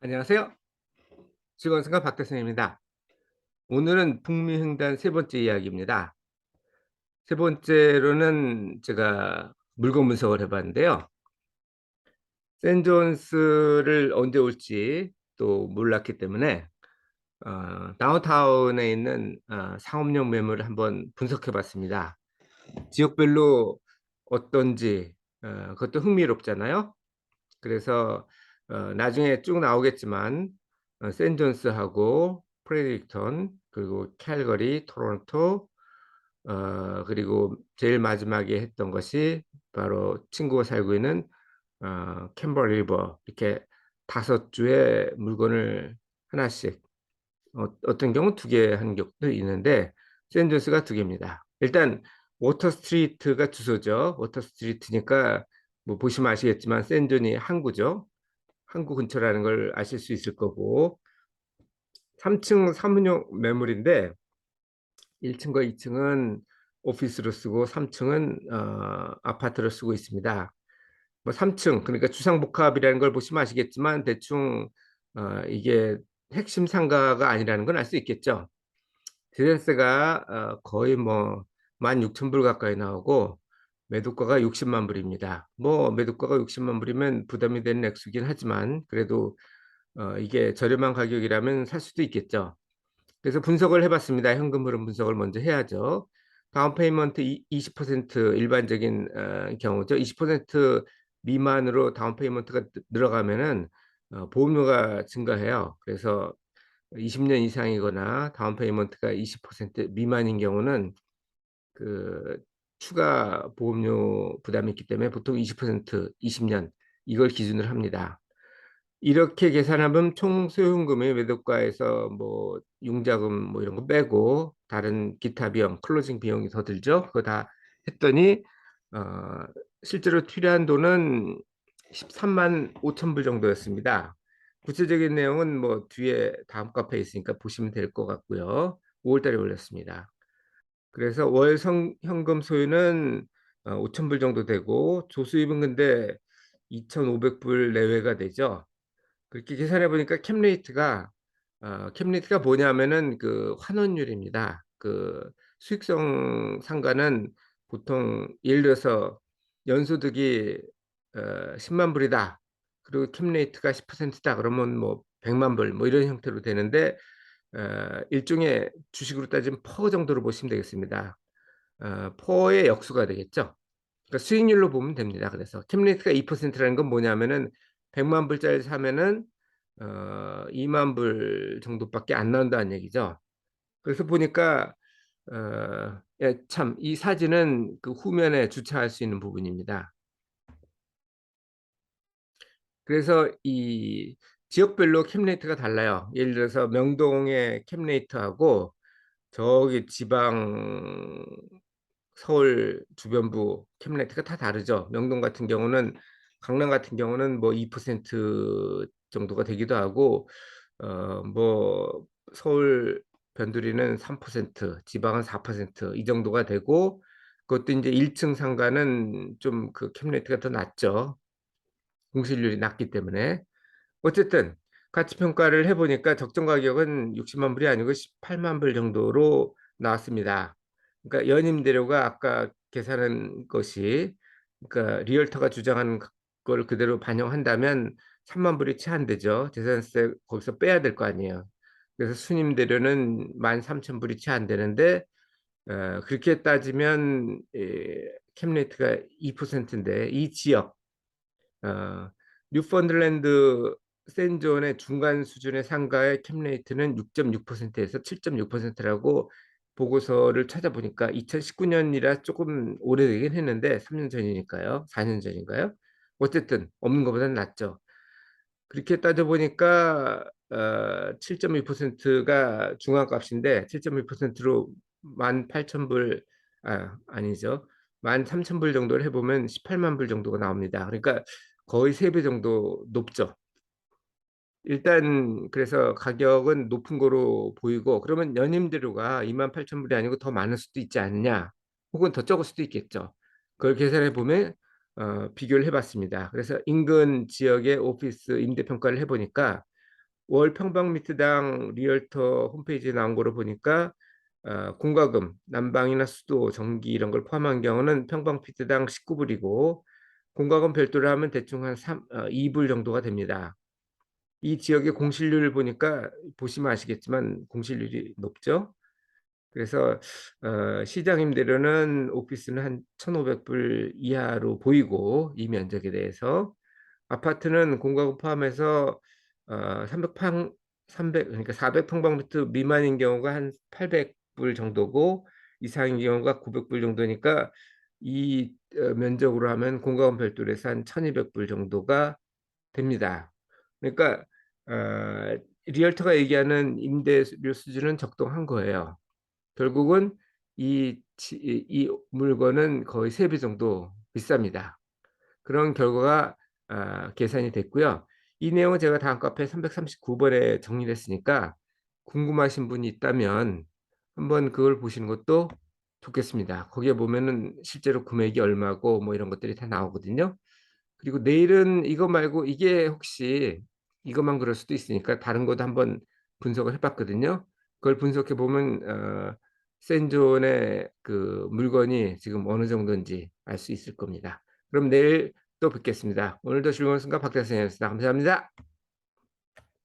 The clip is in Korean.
안녕하세요. 즐거운 생각 박대성입니다. 오늘은 북미 횡단 세 번째 이야기입니다. 세 번째로는 제가 물건 분석을 해 봤는데요. 샌 존스를 언제 올지 또 몰랐기 때문에 다운타운에 있는 상업용 매물을 한번 분석해 봤습니다. 지역별로 어떤지 그것도 흥미롭잖아요. 그래서 나중에 쭉 나오겠지만 샌존스하고 프레디릭턴 그리고 캘거리, 토론토 그리고 제일 마지막에 했던 것이 바로 친구가 살고 있는 캠버 리버 이렇게 다섯 주의 물건을 하나씩 어떤 경우는 두 개 한 경우도 있는데 샌존스가 두 개입니다. 일단 워터 스트리트가 주소죠. 워터 스트리트니까 뭐 보시면 아시겠지만 샌존이 항구죠. 항구 근처라는 걸 아실 수 있을 거고 3층 사무용 매물인데 1층과 2층은 오피스로 쓰고 3층은 아파트로 쓰고 있습니다. 뭐 3층 그러니까 주상복합이라는 걸 보시면 아시겠지만 대충 이게 핵심 상가가 아니라는 건 알 수 있겠죠. 재산세가 거의 뭐 16,000불 가까이 나오고 매도가가 60만 불입니다. 뭐 매도가가 60만 불이면 부담이 되는 액수긴 하지만 그래도 이게 저렴한 가격이라면 살 수도 있겠죠. 그래서 분석을 해 봤습니다. 현금 흐름 분석을 먼저 해야죠. 다운 페이먼트 20% 일반적인 경우죠. 20% 미만으로 다운 페이먼트가 들어가면은 보험료가 증가해요. 그래서 20년 이상이거나 다운 페이먼트가 20% 미만인 경우는 그 추가 보험료 부담이 있기 때문에 보통 20% 20년 이걸 기준으로 합니다. 이렇게 계산하면 총 소요금이 매도가에서 뭐 융자금 뭐 이런 거 빼고 다른 기타 비용, 클로징 비용이 더 들죠. 그거 다 했더니 어 실제로 필요한 돈은 13만 5천 불 정도였습니다. 구체적인 내용은 뭐 뒤에 다음 카페에 있으니까 보시면 될 것 같고요. 5월 달에 올렸습니다. 그래서 월 현금 소요는 5천 불 정도 되고 조수입은 근데 2,500불 내외가 되죠. 그렇게 계산해 보니까 캡레이트가 뭐냐면은 그 환원율입니다. 그 수익성 상가는 보통 예를 들어서 연소득이 10만 불이다. 그리고 캡레이트가 10%다. 그러면 뭐 100만 불 뭐 이런 형태로 되는데 일종의 주식으로 따지면 퍼 정도로 보시면 되겠습니다. 퍼의 역수가 되겠죠. 그러니까 수익률로 보면 됩니다. 그래서 캡레이트가 2%라는 건 뭐냐면은 100만 불짜리 사면은 2만 불 정도밖에 안 나온다는 얘기죠. 그래서 보니까 예, 참, 이 사진은 그 후면에 주차할 수 있는 부분입니다. 그래서 이 지역별로 캡레이트가 달라요. 예를 들어서 명동의 캡레이트하고 저기 지방 서울 주변부 캡레이트가 다 다르죠. 명동 같은 경우는 강남 같은 경우는 뭐 2% 정도가 되기도 하고 뭐 서울 변두리는 3%, 지방은 4%이 정도가 되고 그것도 이제 1층 상가는 좀 그 캡레이트가 더 낮죠. 공실률이 낮기 때문에. 어쨌든 가치 평가를 해보니까 적정 가격은 60만 불이 아니고 18만 불 정도로 나왔습니다. 그러니까 연임대로가 아까 계산한 것이 그러니까 리얼터가 주장하는 걸 그대로 반영한다면 3만 불이 채 안 되죠. 재산세 거기서 빼야 될 거 아니에요. 그래서 순임대로는 13,000불이 채 안 되는데 그렇게 따지면 캡레이트가 2%인데 이 지역 어, 뉴펀들랜드 센존의 중간 수준의 상가의 캡레이트는 6.6%에서 7.6%라고 보고서를 찾아보니까 2019년이라 조금 오래되긴 했는데 3년 전이니까요. 4년 전인가요? 어쨌든 없는 것보다는 낫죠. 그렇게 따져보니까 7.2%가 중앙값인데 7.2%로 18,000불 아니죠. 13,000불 정도를 해보면 18만 불 정도가 나옵니다. 그러니까 거의 3배 정도 높죠. 일단 그래서 가격은 높은 거로 보이고 그러면 연임대로가 28,000불이 아니고 더 많을 수도 있지 않느냐 혹은 더 적을 수도 있겠죠. 그걸 계산해 보면 비교를 해봤습니다. 그래서 인근 지역의 오피스 임대 평가를 해보니까 월 평방미터당 리얼터 홈페이지에 나온 거로 보니까 공과금, 난방이나 수도, 전기 이런 걸 포함한 경우는 평방미터당 19불이고 공과금 별도로 하면 대충 한 2불 정도가 됩니다. 이 지역의 공실률을 보니까 보시면 아시겠지만 공실률이 높죠. 그래서 시장 임대료는 오피스는 한 1,500불 이하로 보이고 이 면적에 대해서 아파트는 공과금 포함해서 300평 300 그러니까 400평방미터 미만인 경우가 한 800불 정도고 이상인 경우가 900불 정도니까 이 면적으로 하면 공과금 별도로 해서 한 1,200불 정도가 됩니다. 그러니까 리얼터가 얘기하는 임대료 수준은 적당한 거예요. 결국은 이 물건은 거의 3배 정도 비쌉니다. 그런 결과가 계산이 됐고요. 이 내용은 제가 다음 카페 339번에 정리를 했으니까 궁금하신 분이 있다면 한번 그걸 보시는 것도 좋겠습니다. 거기에 보면은 실제로 금액이 얼마고 뭐 이런 것들이 다 나오거든요. 그리고 내일은 이거 말고 이게 혹시 이것만 그럴 수도 있으니까 다른 것도 한번 분석을 해 봤거든요. 그걸 분석해 보면 센존의 그 물건이 지금 어느 정도인지 알 수 있을 겁니다. 그럼 내일 또 뵙겠습니다. 오늘도 즐거운 순간 박대성이었습니다. 감사합니다.